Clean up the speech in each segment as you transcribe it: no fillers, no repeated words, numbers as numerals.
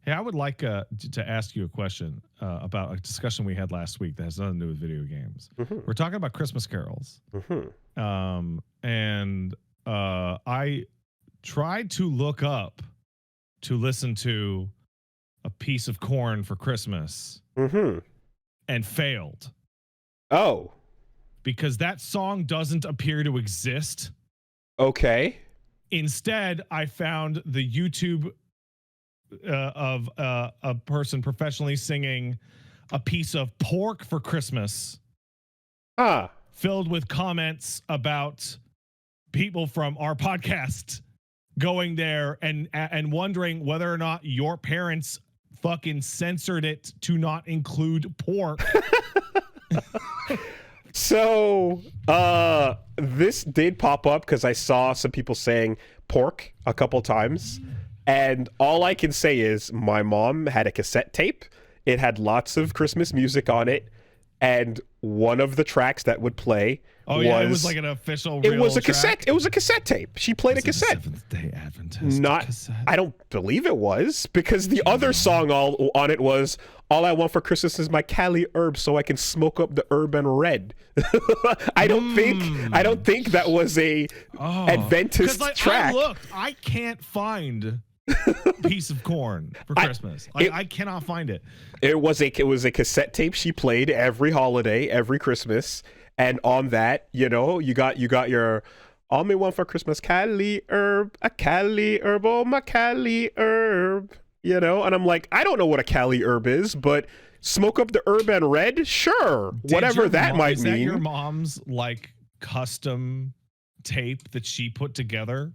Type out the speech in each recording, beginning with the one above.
Hey, I would like to ask you a question about a discussion we had last week that has nothing to do with video games. Mm-hmm. We're talking about Christmas carols. Mm-hmm. And I tried to look up to listen to A Piece of Corn for Christmas Mm-hmm. and failed Oh, because that song doesn't appear to exist. okay. Instead, I found the YouTube of a person professionally singing A Piece of Pork for Christmas, Ah. filled with comments about people from our podcast going there and wondering whether or not your parents fucking censored it to not include pork. So, this did pop up because I saw some people saying pork a couple times. And all I can say is my mom had a cassette tape. It had lots of Christmas music on it. And one of the tracks that would play it was like an official it was a track? cassette. It was a cassette tape. She played a cassette. Seventh-day Adventist Not cassette. I don't believe it was, because the other song all on it was all I want for Christmas is my Cali herb so I can smoke up the herb and red. I don't think that was a Adventist track. I can't find Piece of Corn for Christmas. I cannot find it. It was a cassette tape she played every holiday, every Christmas, and on that, you got your all me want for Christmas, Cali herb, a Cali herb, oh my Cali herb, and I'm like, I don't know what a Cali herb is, but smoke up the herb and red, sure, whatever that might is mean. That your mom's like custom tape that she put together?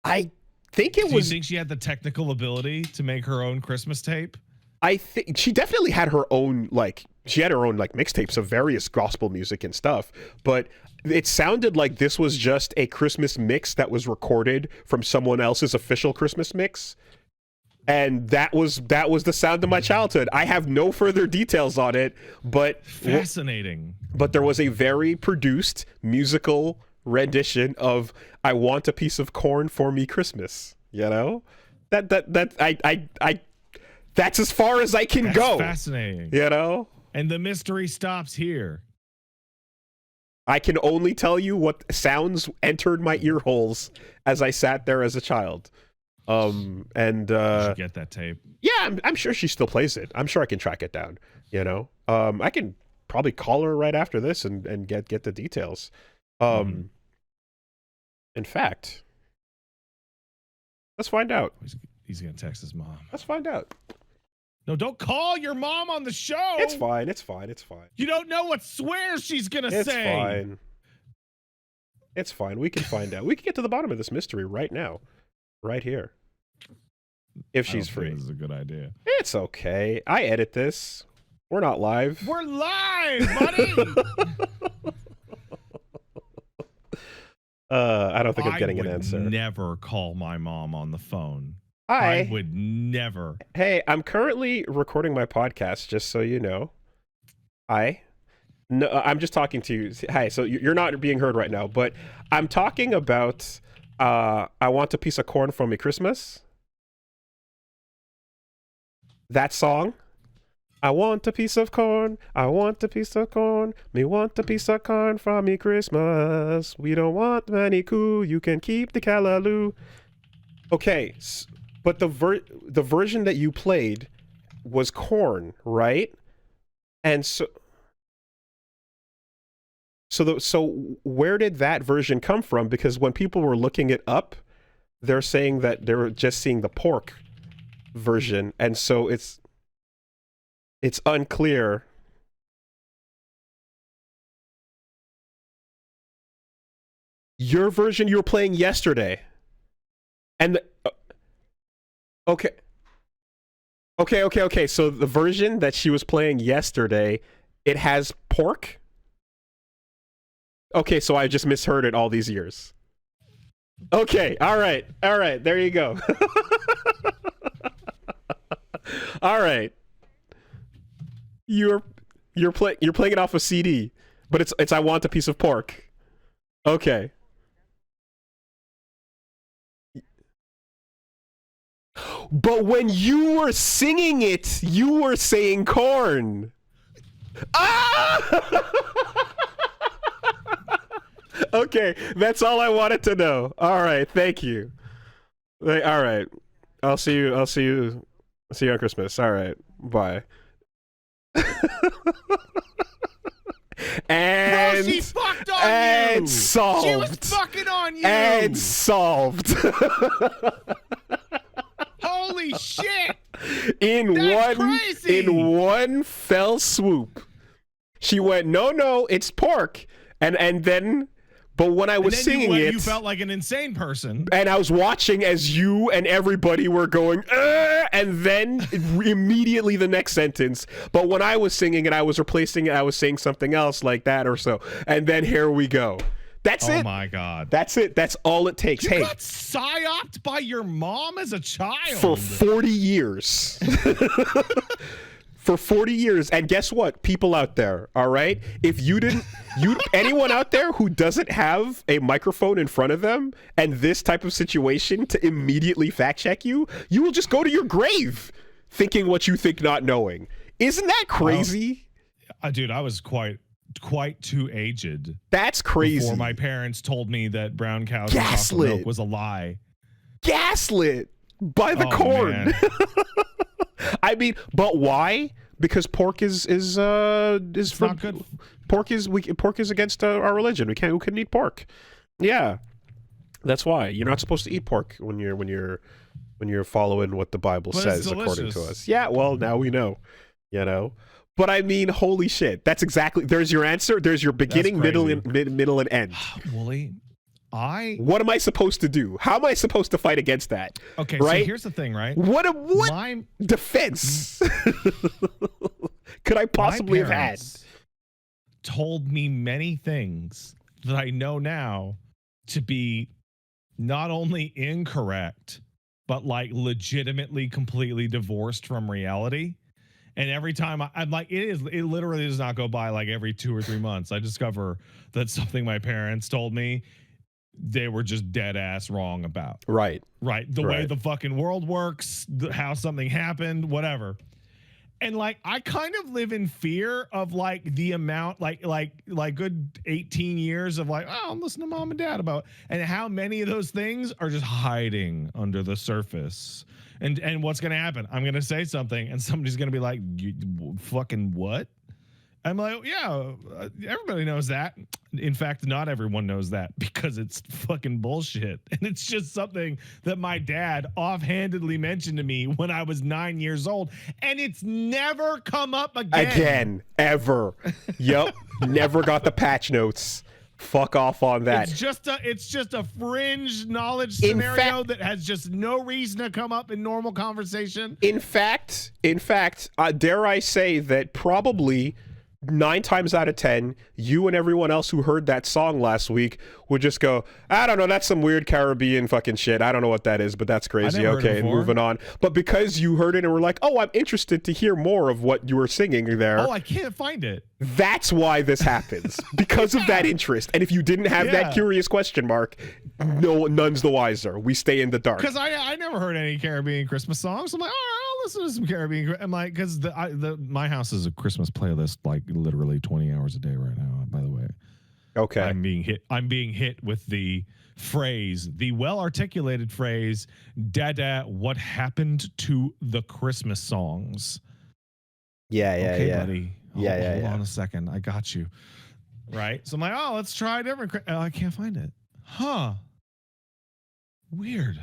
I think it was. Do was. you think she had the technical ability to make her own Christmas tape? I think she definitely had her own mixtapes of various gospel music and stuff, but it sounded like this was just a Christmas mix that was recorded from someone else's official Christmas mix. And that was the sound of my childhood. I have no further details on it, but fascinating. But there was a very produced musical rendition of "I Want a Piece of Corn for Me Christmas." That's as far as I can go. Fascinating. And the mystery stops here. I can only tell you what sounds entered my ear holes as I sat there as a child. You should get that tape. Yeah, I'm sure she still plays it. I'm sure I can track it down. I can probably call her right after this and get the details. In fact, let's find out. He's gonna text his mom. Let's find out. No, don't call your mom on the show. It's fine. You don't know what swears she's gonna say. It's fine. It's fine. We can find out. We can get to the bottom of this mystery right now. Right here. If she's free. This is a good idea. It's okay. I edit this. We're not live. We're live, buddy. I don't think I'm getting an answer. I would never call my mom on the phone. I would never. Hey, I'm currently recording my podcast, just so you know. No, I'm just talking to you. Hi, so you're not being heard right now, but I'm talking about I Want a Piece of Corn for Me Christmas. That song. I want a piece of corn. I want a piece of corn. Me want a piece of corn for me Christmas. We don't want many coo. You can keep the callaloo. Okay, but the version that you played was corn, right? And so where did that version come from? Because when people were looking it up, they're saying that they were just seeing the pork version, and so it's unclear. Your version you were playing yesterday, and okay. So the version that she was playing yesterday, it has pork. Okay, so I just misheard it all these years. Okay, all right, there you go. All right. You're playing it off a CD, but it's I Want a Piece of Pork. Okay. But when you were singing it, you were saying corn. Ah! Okay, that's all I wanted to know. All right, thank you. All right, I'll see you on Christmas. All right, bye. And Bro, she fucked on and you. solved. She was fucking on you. And solved. Holy shit. In That's crazy. In one fell swoop. She went, no, it's pork. And then, but when I was singing it, you felt like an insane person. and I was watching as you and everybody were going, and then immediately the next sentence. But when I was singing it, I was replacing it. I was saying something else like that or so. And then here we go. That's it. Oh my God. That's it. That's all it takes. You got psyoped by your mom as a child. For 40 years. For 40 years. And guess what? People out there, all right? If anyone out there who doesn't have a microphone in front of them and this type of situation to immediately fact check you, you will just go to your grave thinking what you think, not knowing. Isn't that crazy? Dude, I was quite too aged. That's crazy. Before my parents told me that brown cows and chocolate milk was a lie. Gaslit by the corn. I mean, but why? Because pork is not good. Pork is against our religion. We couldn't eat pork. Yeah, that's why you're not supposed to eat pork when you're following what the Bible says according to us. Yeah, well, now we know, you know. But I mean, holy shit! That's exactly. There's your answer. There's your beginning, middle, and end. Woolie, what am I supposed to do? How am I supposed to fight against that? Okay, right? So here's the thing, right? What defense could I possibly have had? Told me many things that I know now to be not only incorrect, but like legitimately completely divorced from reality. And every time I'm like, it literally does not go by like every 2 or 3 months. I discover that something my parents told me they were just dead ass wrong about. Right. The way the fucking world works, how something happened, whatever. And like, I kind of live in fear of like the amount, like good 18 years of like, oh, I'm listening to mom and dad about, and how many of those things are just hiding under the surface. And what's going to happen? I'm going to say something and somebody's going to be like, you fucking what? I'm like, yeah, everybody knows that. In fact, not everyone knows that because it's fucking bullshit. And it's just something that my dad offhandedly mentioned to me when I was 9 years old. And it's never come up again. Ever. Yep. Never got the patch notes. Fuck off on that. It's just a fringe knowledge scenario that has just no reason to come up in normal conversation. In fact, dare I say that probably 9 times out of 10, you and everyone else who heard that song last week would just go, I don't know, that's some weird Caribbean fucking shit. I don't know what that is, but that's crazy. Okay, and moving on. But because you heard it and were like, oh, I'm interested to hear more of what you were singing there. Oh, I can't find it. That's why this happens. Because of that interest. And if you didn't have that curious question mark, none's the wiser. We stay in the dark. Because I never heard any Caribbean Christmas songs. I'm like, all right, I'll listen to some Caribbean. I'm like, because my house is a Christmas playlist like literally 20 hours a day right now, by the way. Okay. I'm being hit with the well-articulated phrase, Dada, what happened to the Christmas songs? Yeah, okay, buddy. Hold on yeah. a second. I got you. Right? So I'm like, oh, let's try a different. I can't find it. Huh. Weird.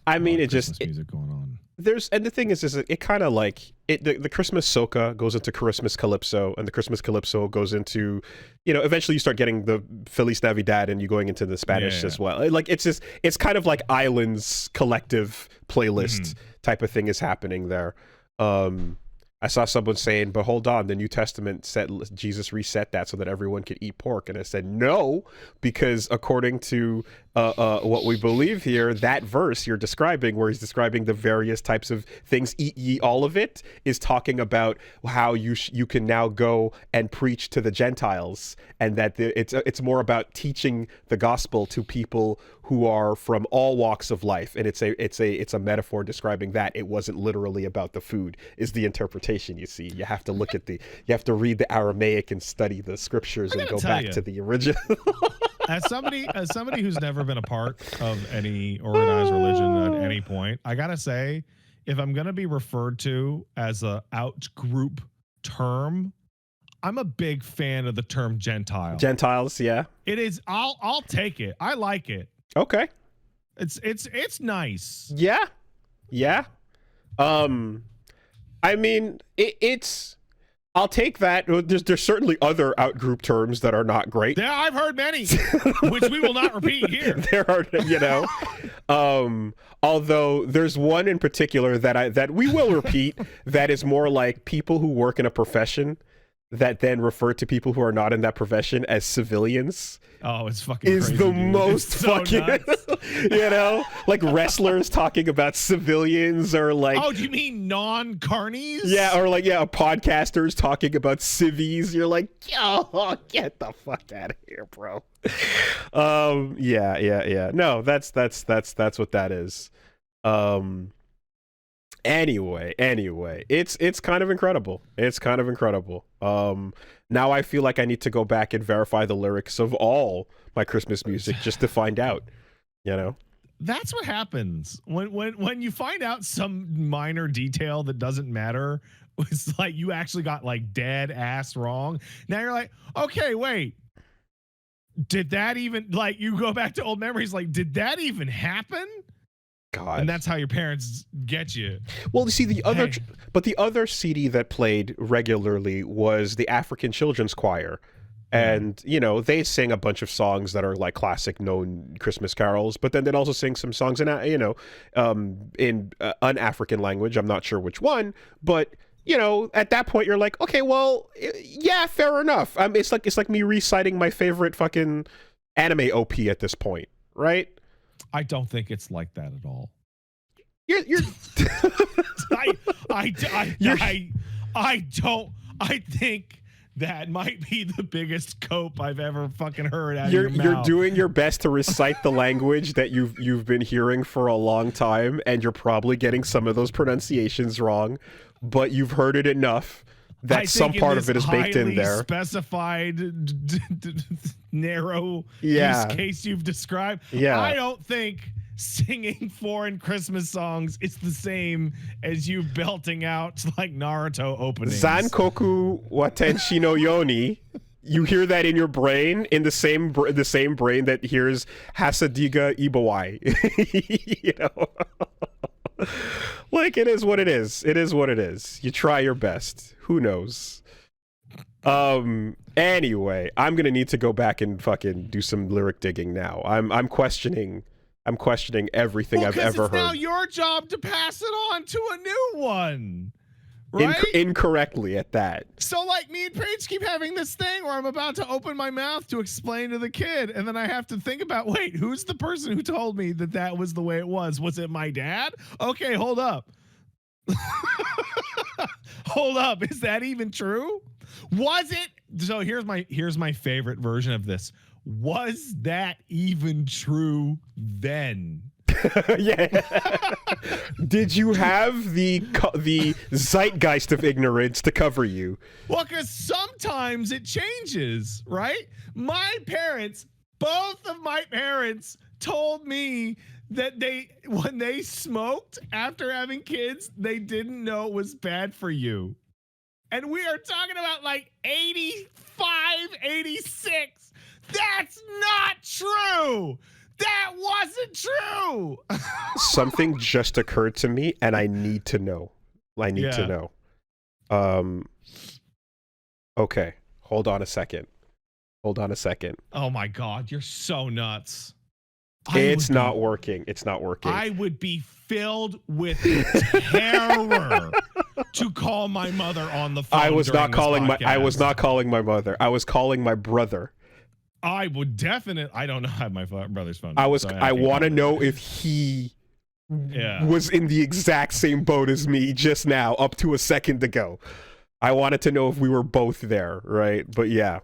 I mean, it Christmas just music going on. And the thing is it kind of like the Christmas soca goes into Christmas calypso, and the Christmas calypso goes into, eventually you start getting the Feliz Navidad and you going into the Spanish as well. Like it's kind of like Islands collective playlist type of thing is happening there. I saw someone saying, but hold on, the New Testament said Jesus reset that so that everyone could eat pork. And I said, no, because according to what we believe here, that verse you're describing, where he's describing the various types of things, eat ye all of it, is talking about how you can now go and preach to the Gentiles, and that it's more about teaching the gospel to people who are from all walks of life, and it's a metaphor describing that. It wasn't literally about the food, is the interpretation. You see, you have to read the Aramaic and study the scriptures and go back to the original. As somebody who's never been a part of any organized religion at any point, I gotta say, if I'm gonna be referred to as a out group term, I'm a big fan of the term Gentile. Gentiles, yeah. It is. I'll take it. I like it. Okay. It's nice. Yeah. Yeah. I mean, it's. I'll take that. There's certainly other outgroup terms that are not great. Yeah, I've heard many, which we will not repeat here. There are, although there's one in particular that we will repeat that is more like people who work in a profession that then refer to people who are not in that profession as civilians. Oh, it's fucking is crazy, the dude. most It's so fucking nuts. like wrestlers talking about civilians, or like, oh, do you mean non-carnies? yeah, or like, yeah, podcasters talking about civvies. You're like, oh, get the fuck out of here, bro. Yeah. No, that's what that is. Anyway, it's kind of incredible. Now I feel like I need to go back and verify the lyrics of all my Christmas music just to find out, That's what happens when you find out some minor detail that doesn't matter. It's like you actually got like dead ass wrong. Now you're like, okay, wait. Did that even, like, you go back to old memories, like, did that even happen? God. And that's how your parents get you. Well, you see, the other CD that played regularly was the African Children's Choir. And, they sing a bunch of songs that are like classic known Christmas carols, but then they'd also sing some songs in an African language. I'm not sure which one, but at that point you're like, okay, well, yeah, fair enough. It's like me reciting my favorite fucking anime OP at this point, right? I don't think it's like that at all. You're I think that might be the biggest cope I've ever fucking heard out of your mouth. You're doing your best to recite the language that you've been hearing for a long time, and you're probably getting some of those pronunciations wrong, but you've heard it enough that some part of it is baked in there. Specified, narrow use case you've described. Yeah. I don't think singing foreign Christmas songs is the same as you belting out like Naruto openings. Zankoku Watenshi no Yoni. You hear that in your brain, in the same brain that hears Hasadiga Ibawai. Like, it is what it is. It is what it is. You try your best. Who knows? Anyway, I'm gonna need to go back and fucking do some lyric digging now. I'm questioning everything I've ever heard. It's now your job to pass it on to a new one. Right? Incorrectly at that. So like me and Paige keep having this thing where I'm about to open my mouth to explain to the kid, and then I have to think about, wait, who's the person who told me that was the way it was? Was it my dad? Okay, hold up. Hold up. Is that even true? Was it? So here's my favorite version of this. Was that even true then? Yeah. Did you have the zeitgeist of ignorance to cover you? Well, because sometimes it changes, right? Both of my parents told me that when they smoked after having kids, they didn't know it was bad for you. And we are talking about like 85, 86. That's not true. That wasn't true. Something just occurred to me, and I need to know. To know. Okay. Hold on a second. Oh my God, you're so nuts. It's not working. I would be filled with terror to call my mother on the phone. I was not calling my mother. I was calling my brother. I would definitely. I don't know. I have my brother's phone. I can't want to comment. know if he Yeah. was in the exact same boat as me just now, up to a second ago. I wanted to know if we were both there, right? But yeah.